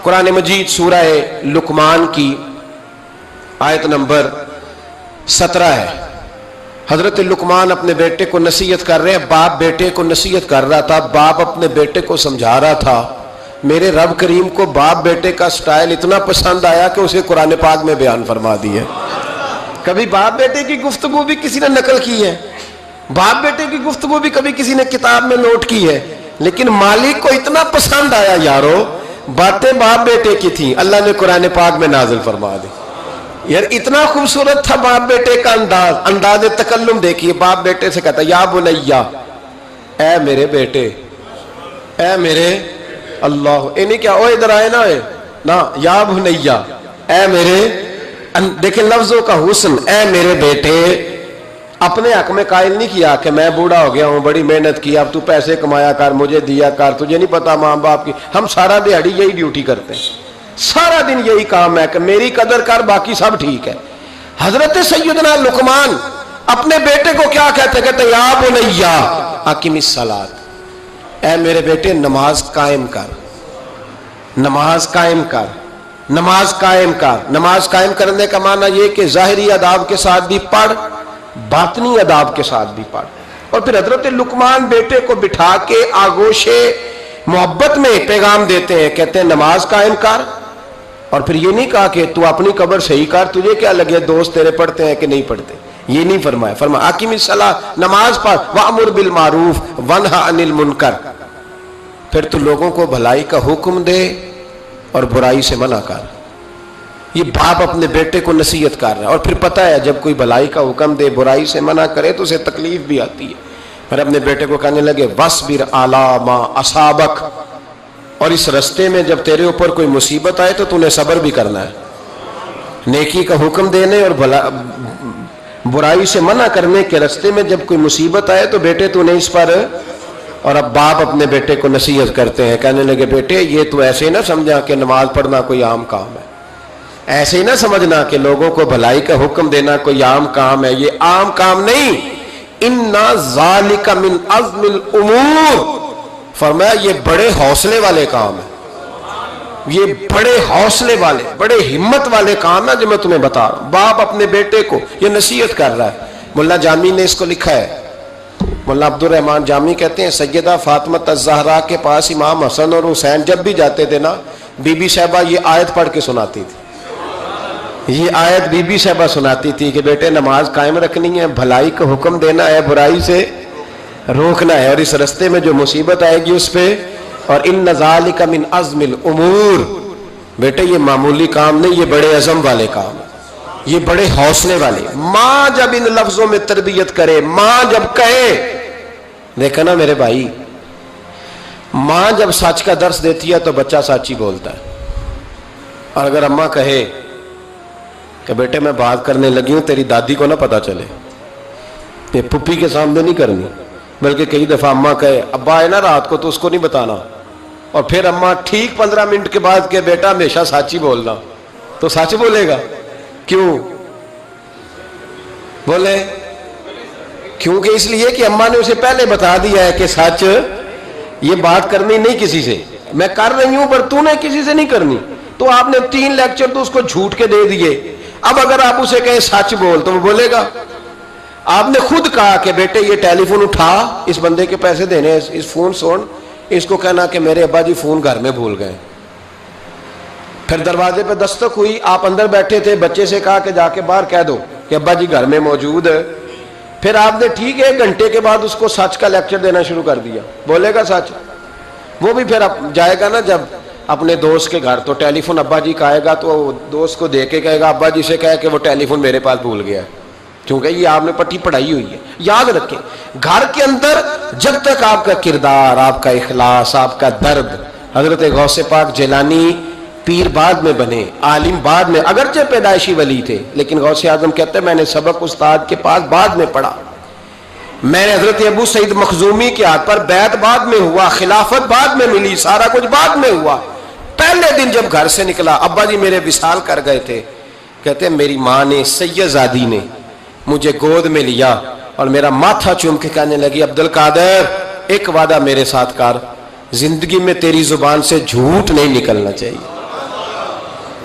قرآن مجید سورہ لقمان کی آیت نمبر 17 ہے. حضرت لقمان اپنے بیٹے کو نصیحت کر رہے ہیں. باپ بیٹے کو نصیحت کر رہا تھا. باپ اپنے بیٹے کو سمجھا رہا تھا. میرے رب کریم کو باپ بیٹے کا سٹائل اتنا پسند آیا کہ اسے قرآن پاک میں بیان فرما دیا. کبھی باپ بیٹے کی گفتگو بھی کسی نے نقل کی ہے, باپ بیٹے کی گفتگو بھی کبھی کسی نے کتاب میں نوٹ کی ہے, لیکن مالک کو اتنا پسند آیا یارو, باتیں باپ بیٹے کی تھیں, اللہ نے قرآن پاک میں نازل فرما دی. یار اتنا خوبصورت تھا باپ بیٹے کا انداز تکلم دیکھیے. باپ بیٹے سے کہتا یا بنیا, اے میرے بیٹے, اے میرے اللہ, نہیں کیا اوہ ادھر آئے نا, یا بنیا, اے میرے, دیکھیں لفظوں کا حسن, اے میرے بیٹے. اپنے حق میں قائل نہیں کیا کہ میں بوڑھا ہو گیا ہوں, بڑی محنت کی, اب تو پیسے کمایا کر, مجھے دیا کر, تجھے نہیں پتا ماں باپ کی. ہم سارا دیہڑی یہی ڈیوٹی کرتے ہیں, سارا دن یہی کام ہے کہ میری قدر کر, باقی سب ٹھیک ہے. حضرت سیدنا لقمان اپنے بیٹے کو کیا کہتے کہتے یا بنیا اقم الصلاۃ, اے میرے بیٹے نماز قائم کر, نماز قائم کر, نماز قائم کر. نماز قائم کرنے کا معنی یہ کہ ظاہری آداب کے ساتھ بھی پڑھ, باطنی آداب کے ساتھ بھی پڑھ. اور پھر حضرت لقمان بیٹے کو بٹھا کے آگوش محبت میں پیغام دیتے ہیں, کہتے ہیں نماز قائم کر. اور پھر یہ نہیں کہا کہ تو اپنی قبر صحیح کر, تجھے کیا لگے دوست تیرے پڑھتے ہیں کہ نہیں پڑھتے, یہ نہیں فرمایا. فرمایا اقیم الصلاۃ, نماز پڑھ, وامر بالمعروف ونہا عن المنکر. پھر تو لوگوں کو بھلائی کا حکم دے اور برائی سے منع کر. یہ باپ اپنے بیٹے کو نصیحت کر رہا ہے. اور پھر پتہ ہے جب کوئی بھلائی کا حکم دے, برائی سے منع کرے تو اسے تکلیف بھی آتی ہے. پھر اپنے بیٹے کو کہنے لگے وَاصْبِرْ عَلَىٰ مَا أَصَابَكَ, اور اس رستے میں جب تیرے اوپر کوئی مصیبت آئے تو تو نے صبر بھی کرنا ہے. نیکی کا حکم دینے اور برائی سے منع کرنے کے رستے میں جب کوئی مصیبت آئے تو بیٹے تو نے اس پر. اور اب باپ اپنے بیٹے کو نصیحت کرتے ہیں, کہنے لگے بیٹے یہ تو ایسے ہی نہ سمجھا کہ نماز پڑھنا کوئی عام کام ہے, ایسے ہی نہ سمجھنا کہ لوگوں کو بھلائی کا حکم دینا کوئی عام کام ہے. یہ عام کام نہیں, اِنَّ ذَلِكَ مِنْ عَزْمِ الْأُمُورِ. فرمایا یہ بڑے حوصلے والے کام ہیں, یہ بڑے حوصلے والے, بڑے ہمت والے کام ہیں جو میں تمہیں بتا رہا ہوں. باپ اپنے بیٹے کو یہ نصیحت کر رہا ہے. ملا جامی نے اس کو لکھا ہے, مولانا عبد الرحمن جامی کہتے ہیں سیدہ فاطمہ الزہرا کے پاس امام حسن اور حسین جب بھی جاتے تھے نا, بی بی صاحبہ یہ آیت پڑھ کے سناتی تھی. یہ آیت بی بی صاحبہ سناتی تھی کہ بیٹے نماز قائم رکھنی ہے, بھلائی کا حکم دینا ہے, برائی سے روکنا ہے, اور اس رستے میں جو مصیبت آئے گی اس پہ. اور ان ذالک من عزم الامور, بیٹے یہ معمولی کام نہیں, یہ بڑے عزم والے کام, یہ بڑے حوصلے والے. ماں جب ان لفظوں میں تربیت کرے, ماں جب کہے, دیکھا نا میرے بھائی, ماں جب سچ کا درس دیتی ہے تو بچہ سچ ہی بولتا ہے. اور اگر اماں کہے کہ بیٹے میں بات کرنے لگی ہوں, تیری دادی کو نہ پتا چلے, یہ پھپھی کے سامنے نہیں کرنی, بلکہ کئی دفعہ اماں کہے ابا آئے نا رات کو تو اس کو نہیں بتانا, اور پھر اماں ٹھیک 15 منٹ کے بعد کہ بیٹا ہمیشہ سچ ہی بولنا, تو سچ بولے گا. کیوں بولے؟ کیونکہ اس لیے کہ اماں نے اسے پہلے بتا دیا ہے کہ سچ یہ بات کرنی نہیں کسی سے, میں کر رہی ہوں پر تو نے کسی سے نہیں کرنی. تو آپ نے 3 لیکچر تو اس کو جھوٹ کے دے دیے. اب اگر آپ اسے کہیں سچ بول تو وہ بولے گا. آپ نے خود کہا کہ بیٹے یہ ٹیلی فون اٹھا, اس بندے کے پیسے دینے, اس فون سن, اس کو کہنا کہ میرے ابا جی فون گھر میں بھول گئے. پھر دروازے پہ دستک ہوئی, آپ اندر بیٹھے تھے, بچے سے کہا کہ جا کے باہر کہہ دو کہ ابا جی گھر میں موجود ہے. پھر آپ نے ٹھیک 1 گھنٹے کے بعد اس کو سچ کا لیکچر دینا شروع کر دیا, بولے گا سچ؟ وہ بھی پھر جائے گا نا جب اپنے دوست کے گھر, تو ٹیلی فون ابا جی کا آئے گا تو دوست کو دے کے کہے گا ابا جی سے کہے کہ وہ ٹیلی فون میرے پاس بھول گیا ہے, کیونکہ یہ آپ نے پٹی پڑھائی ہوئی ہے. یاد رکھیں, گھر کے اندر جب تک آپ کا کردار, آپ کا اخلاص, آپ کا درد, حضرت غوث پاک جیلانی پیر بعد میں بنے, عالم بعد میں, اگرچہ پیدائشی ولی تھے, لیکن غوث اعظم کہتے ہیں میں نے سبق استاد کے پاس بعد میں پڑھا. میں نے حضرت ابو سعید مخزومی کے ہاتھ پر بیعت بعد میں ہوا, خلافت بعد میں ملی, سارا کچھ بعد میں ہوا. پہلے دن جب گھر سے نکلا, ابا جی میرے وصال کر گئے تھے, کہتے ہیں میری ماں نے, سید زادی نے مجھے گود میں لیا اور میرا ماتھا چوم کے کہنے لگی عبد القادر ایک وعدہ میرے ساتھ کر, زندگی میں تیری زبان سے جھوٹ نہیں نکلنا چاہیے.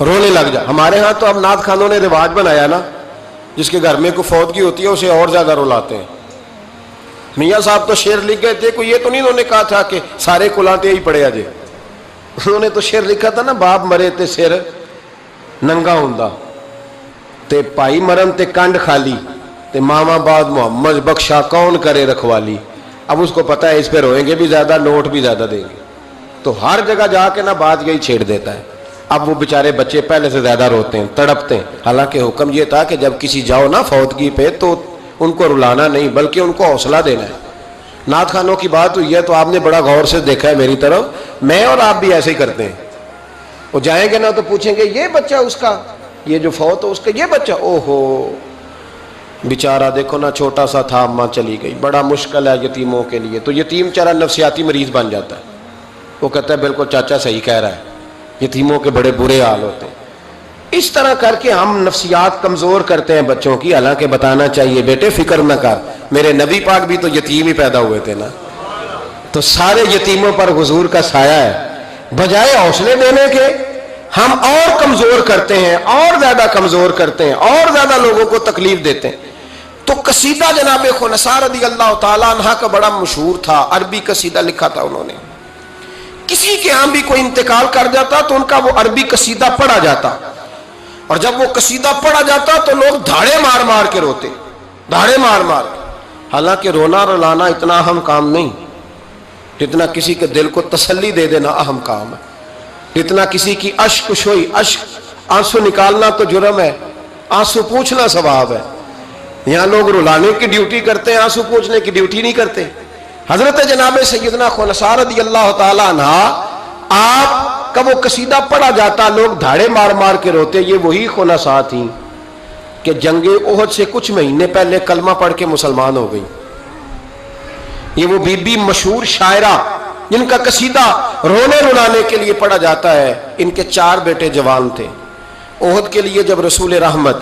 رونے لگ جا. ہمارے ہاں تو اب نعت خانوں نے رواج بنایا نا, جس کے گھر میں کوئی فوتگی ہوتی ہے اسے اور زیادہ رلاتے ہیں. میاں صاحب تو شعر لکھ گئے تھے, کوئی یہ تو نہیں انہوں نے کہا تھا کہ سارے کلاتے ہی پڑے اجے. انہوں نے تو شعر لکھا تھا نا, باپ مرے تے سر ننگا ہوندا تے پائی مرن تے کنڈ خالی تے ماما بعد محمد بخشا کون کرے رکھوالی. اب اس کو پتا ہے اس پہ روئیں گے بھی زیادہ, نوٹ بھی زیادہ دیں گے, تو ہر جگہ جا کے نا بات یہی چھیڑ دیتا ہے. اب وہ بیچارے بچے پہلے سے زیادہ روتے ہیں, تڑپتے ہیں. حالانکہ حکم یہ تھا کہ جب کسی جاؤ نا فوتگی پہ تو ان کو رلانا نہیں بلکہ ان کو حوصلہ دینا ہے. نعت خانوں کی بات ہوئی ہے تو آپ نے بڑا غور سے دیکھا ہے میری طرف, میں اور آپ بھی ایسے ہی کرتے ہیں. وہ جائیں گے نا تو پوچھیں گے یہ بچہ اس کا, یہ جو فوت ہو اس کا یہ بچہ, او ہو بیچارہ دیکھو نا چھوٹا سا تھا, اماں چلی گئی, بڑا مشکل ہے یتیموں کے لیے. تو یتیم چارہ نفسیاتی مریض بن جاتا ہے. وہ کہتا ہے بالکل چاچا صحیح کہہ رہا ہے, یتیموں کے بڑے برے حال ہوتے ہیں. اس طرح کر کے ہم نفسیات کمزور کرتے ہیں بچوں کی. حالانکہ بتانا چاہیے بیٹے فکر نہ کر, میرے نبی پاک بھی تو یتیم ہی پیدا ہوئے تھے نا, تو سارے یتیموں پر حضور کا سایہ ہے. بجائے حوصلے دینے کے ہم اور کمزور کرتے ہیں, اور زیادہ کمزور کرتے ہیں, اور زیادہ لوگوں کو تکلیف دیتے ہیں. تو قصیدہ جناب خنسا رضی اللہ تعالیٰ عنہ کا بڑا مشہور تھا, عربی قصیدہ لکھا تھا انہوں نے. کسی کے ہاں بھی کوئی انتقال کر جاتا تو ان کا وہ عربی قصیدہ پڑھا جاتا, اور جب وہ قصیدہ پڑھا جاتا تو لوگ دھاڑے مار مار کے روتے, دھاڑے مار مار کے. حالانکہ رونا رلانا اتنا اہم کام نہیں جتنا کسی کے دل کو تسلی دے دینا اہم کام ہے. جتنا کسی کی اشک شوئی, اشک آنسو نکالنا تو جرم ہے, آنسو پوچھنا ثواب ہے. یہاں لوگ رلانے کی ڈیوٹی کرتے ہیں, آنسو پوچھنے کی ڈیوٹی نہیں کرتے. حضرت جناب سیدنا خنسا رضی اللہ تعالیٰ عنہ, آپ کا وہ قصیدہ پڑھا جاتا, لوگ دھاڑے مار مار کے روتے. یہ وہی خنسا تھیں کہ جنگ احد سے کچھ مہینے پہلے کلمہ پڑھ کے مسلمان ہو گئی. یہ وہ بی بی مشہور شاعرہ جن کا قصیدہ رونے رلانے کے لیے پڑھا جاتا ہے. ان کے 4 بیٹے جوان تھے. احد کے لیے جب رسول رحمت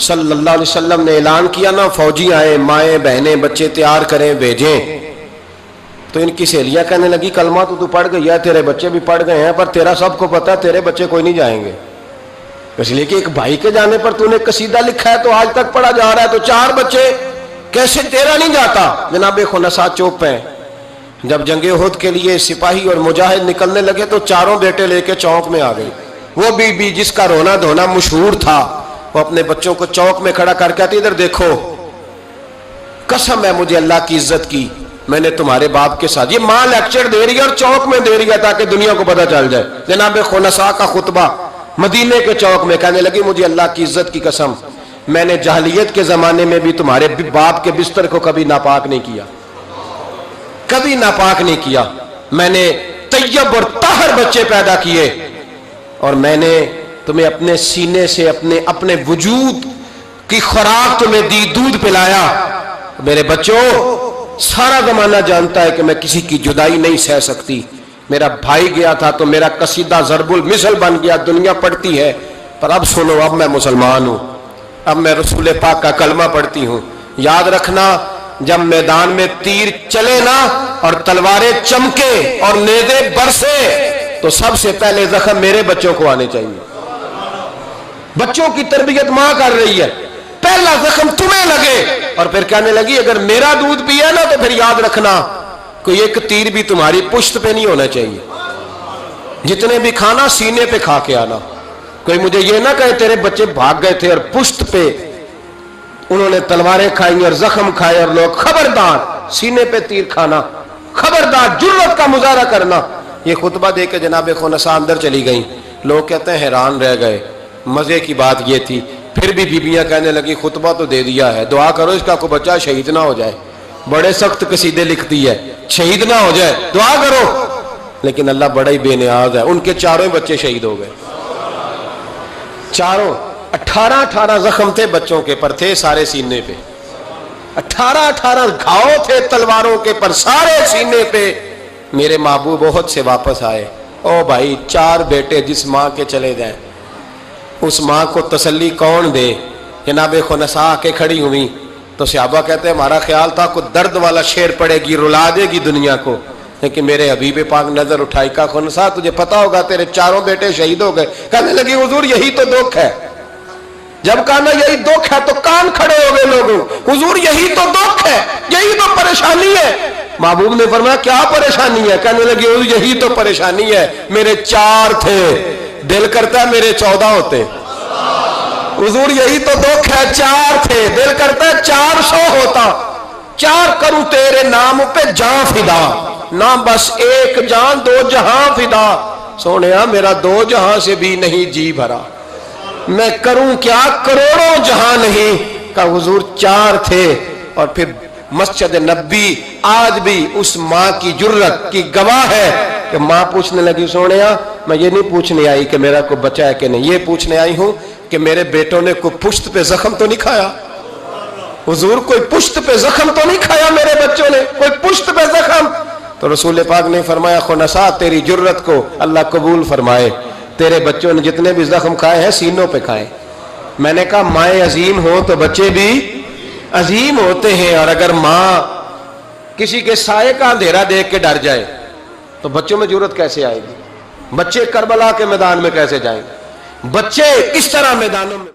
صلی اللہ علیہ وسلم نے اعلان کیا نا, فوجی آئے, مائیں بہنیں بچے تیار کریں بھیجیں, تو ان کی سہیلیاں کہنے لگی کلمہ تو پڑھ گئی ہے, تیرے بچے بھی پڑھ گئے ہیں, پر تیرا سب کو پتا ہے تیرے بچے کوئی نہیں جائیں گے. اس لیے کہ ایک بھائی کے جانے پر تو نے قصیدہ لکھا ہے تو آج تک پڑھا جا رہا ہے, تو 4 بچے کیسے تیرا نہیں جاتا. جناب خنسا چوپ ہیں. جب جنگ احد کے لیے سپاہی اور مجاہد نکلنے لگے تو 4 بیٹے لے کے چوک میں آ گئی. وہ بی بی جس کا رونا دھونا مشہور تھا, وہ اپنے بچوں کو چوک میں کھڑا کر کے کہتی ادھر دیکھو, قسم ہے مجھے اللہ کی عزت کی, میں نے تمہارے باپ کے ساتھ, یہ ماں لیکچر دے رہی ہے اور چوک میں دے رہی ہے تاکہ دنیا کو پتہ چل جائے. جناب خنسا کا خطبہ مدینے کے چوک میں, کہنے لگی مجھے اللہ کی عزت کی قسم, میں نے جاہلیت کے زمانے میں بھی تمہارے باپ کے بستر کو کبھی ناپاک نہیں کیا, کبھی ناپاک نہیں کیا. میں نے طیب اور طاہر بچے پیدا کیے, اور میں نے تمہیں اپنے سینے سے اپنے وجود کی خوراک تمہیں دی, دودھ پلایا. میرے بچوں, سارا زمانہ جانتا ہے کہ میں کسی کی جدائی نہیں سہ سکتی. میرا بھائی گیا تھا تو میرا قصیدہ ضرب المثل بن گیا, دنیا پڑھتی ہے, پر اب سنو, اب میں مسلمان ہوں, اب میں رسول پاک کا کلمہ پڑھتی ہوں. یاد رکھنا, جب میدان میں تیر چلے نا اور تلواریں چمکے اور نیزے برسے تو سب سے پہلے زخم میرے بچوں کو آنے چاہیے. بچوں کی تربیت ماں کر رہی ہے, پہلا زخم تمہیں لگے. اور پھر کہنے لگی اگر میرا دودھ پیا نا تو پھر یاد رکھنا کوئی ایک تیر بھی تمہاری پشت پہ نہیں ہونا چاہیے. جتنے بھی کھانا سینے پہ کھا کے آنا. کوئی مجھے یہ نہ کہے تیرے بچے بھاگ گئے تھے اور پشت پہ انہوں نے تلواریں کھائی اور زخم کھائے, اور لوگ خبردار سینے پہ تیر کھانا, خبردار جرت کا مظاہرہ کرنا. یہ خطبہ دے کے جناب خنسا اندر چلی گئیں. لوگ کہتے ہیں حیران رہ گئے. مزے کی بات یہ تھی, پھر بھی بیبیاں کہنے لگی خطبہ تو دے دیا ہے, دعا کرو اس کا کوئی بچہ شہید نہ ہو جائے. بڑے سخت قصیدے لکھتی ہے, شہید نہ ہو جائے, دعا کرو. لیکن اللہ بڑا ہی بے نیاز ہے, ان کے 4 بچے شہید ہو گئے. 18 زخم تھے بچوں کے پر, تھے سارے سینے پہ. 18 گھاؤ تھے تلواروں کے پر, سارے سینے پہ. میرے محبوب بہت سے واپس آئے. او بھائی, 4 بیٹے جس ماں کے چلے جائیں, اس ماں کو تسلی کون دے. جناب خنسا آ کے کھڑی ہوئی تو صحابہ کہتے ہیں ہمارا خیال تھا کوئی درد والا شعر پڑے گی, رلا دے گی دنیا کو. کہ میرے حبیب پاک نظر اٹھائی، کا خنسا تجھے پتا ہوگا تیرے چاروں بیٹے شہید ہو گئے؟ کہنے لگی حضور یہی تو دکھ ہے۔ جب کہا نا یہی دکھ ہے تو کان کھڑے ہو گئے لوگوں، حضور یہی تو دکھ ہے، یہی تو پریشانی ہے۔ محبوب نے فرمایا کیا پریشانی ہے؟ کہنے لگی حضور یہی تو پریشانی ہے، میرے 4 تھے، دل کرتا ہے میرے 14 ہوتے۔ حضور یہی تو دکھ ہے، 4 تھے، دل کرتا ہے 400 ہوتا۔ 4 کروں تیرے نام پہ جان فدا، نہ بس ایک جان 2 جہاں فدا۔ سونیا میرا 2 جہاں سے بھی نہیں جی بھرا، میں کروں کیا کروڑوں جہاں نہیں۔ کہ حضور 4 تھے۔ اور پھر مسجد نبی آج بھی اس ماں کی جرت کی گواہ ہے کہ ماں پوچھنے لگی سونیا میں یہ نہیں پوچھنے آئی کہ میرا کوئی بچہ ہے کہ نہیں، یہ پوچھنے آئی ہوں کہ میرے بیٹوں نے کوئی پشت پہ زخم تو نہیں کھایا؟ حضور کوئی پشت پہ زخم تو نہیں کھایا میرے بچوں نے؟ کوئی پشت پہ زخم؟ تو رسول پاک نے فرمایا خنسا تیری جرت کو اللہ قبول فرمائے، تیرے بچوں نے جتنے بھی زخم کھائے ہیں سینوں پہ کھائے۔ میں نے کہا مائیں عظیم ہو تو بچے بھی عظیم ہوتے ہیں، اور اگر ماں کسی کے سائے کا اندھیرا دیکھ کے ڈر جائے تو بچوں میں جرت کیسے آئے گی؟ بچے کربلا کے میدان میں کیسے جائیں گے؟ بچے کس طرح میدانوں میں